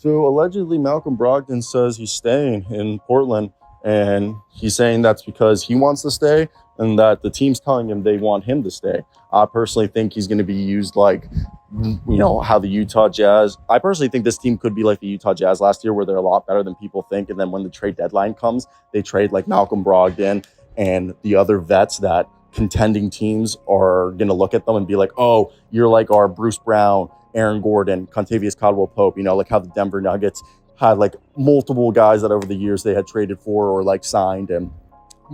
So allegedly, Malcolm Brogdon says he's staying in Portland, and he's saying that's because he wants to stay, and that the team's telling him they want him to stay. I personally think he's going to be used like, how the Utah Jazz. I personally think this team could be like the Utah Jazz last year, where they're a lot better than people think, and then when the trade deadline comes, they trade like Malcolm Brogdon and the other vets that contending teams are going to look at them and be like, oh, you're like our Bruce Brown, Aaron Gordon, Contavious Caldwell-Pope, like how the Denver Nuggets had like multiple guys that over the years they had traded for or like signed and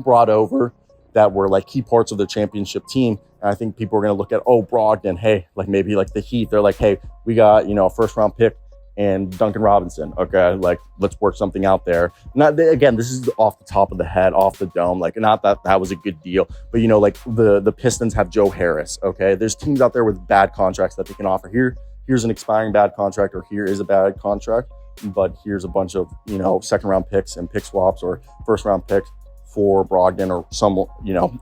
brought over that were like key parts of their championship team. And I think people are going to look at, oh, Brogdon, hey, like maybe like the Heat, they're like, hey, we got, a first round pick and Duncan Robinson. Okay, like let's work something out there. Not again, this is off the top of the head, off the dome. Like not that was a good deal, but like the Pistons have Joe Harris. Okay, there's teams out there with bad contracts that they can offer. Here's an expiring bad contract, or here is a bad contract, but here's a bunch of second round picks and pick swaps or first round picks for Brogdon or some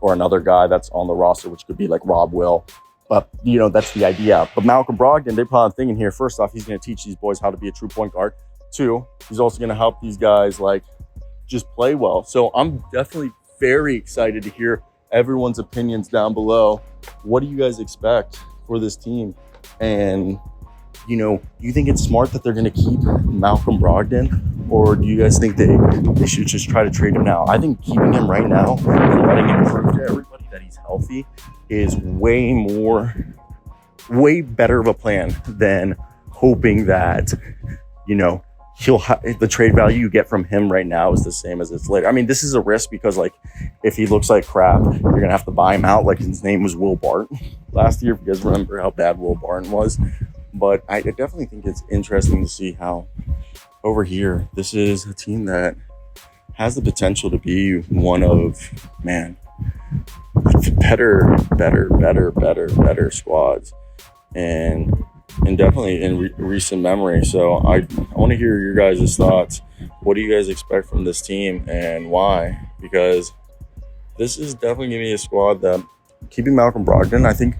or another guy that's on the roster, which could be like Rob Will. But, that's the idea. But Malcolm Brogdon, they're probably thinking here, first off, he's going to teach these boys how to be a true point guard. Two, he's also going to help these guys, like, just play well. So I'm definitely very excited to hear everyone's opinions down below. What do you guys expect for this team? And, do you think it's smart that they're going to keep Malcolm Brogdon? Or do you guys think they should just try to trade him now? I think keeping him right now and letting him prove to everybody that he's healthy is way better of a plan than hoping that, the trade value you get from him right now is the same as it's later. I mean, this is a risk because, like, if he looks like crap, you're going to have to buy him out. Like, his name was Will Barton last year, if you guys remember how bad Will Barton was. But I definitely think it's interesting to see how over here, this is a team that has the potential to be one of, better squads, and definitely in recent memory. So I want to hear your guys' thoughts. What do you guys expect from this team and why? Because this is definitely going to be a squad that, keeping Malcolm Brogdon, I think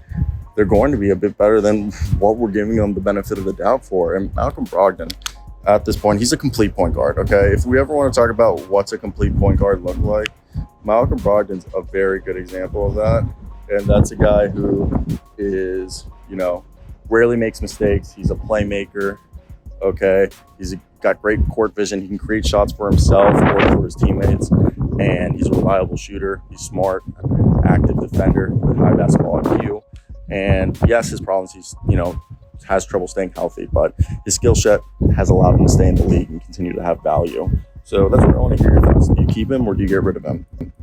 they're going to be a bit better than what we're giving them the benefit of the doubt for. And Malcolm Brogdon, at this point, he's a complete point guard, okay? If we ever want to talk about what's a complete point guard look like, Malcolm Brogdon's a very good example of that. And that's a guy who is, rarely makes mistakes. He's a playmaker, okay? He's got great court vision. He can create shots for himself or for his teammates. And he's a reliable shooter. He's smart, active defender with high basketball IQ. And yes, his problems, he's, has trouble staying healthy, but his skill set has allowed him to stay in the league and continue to have value. So that's what I want to hear your thoughts. Do you keep him or do you get rid of him?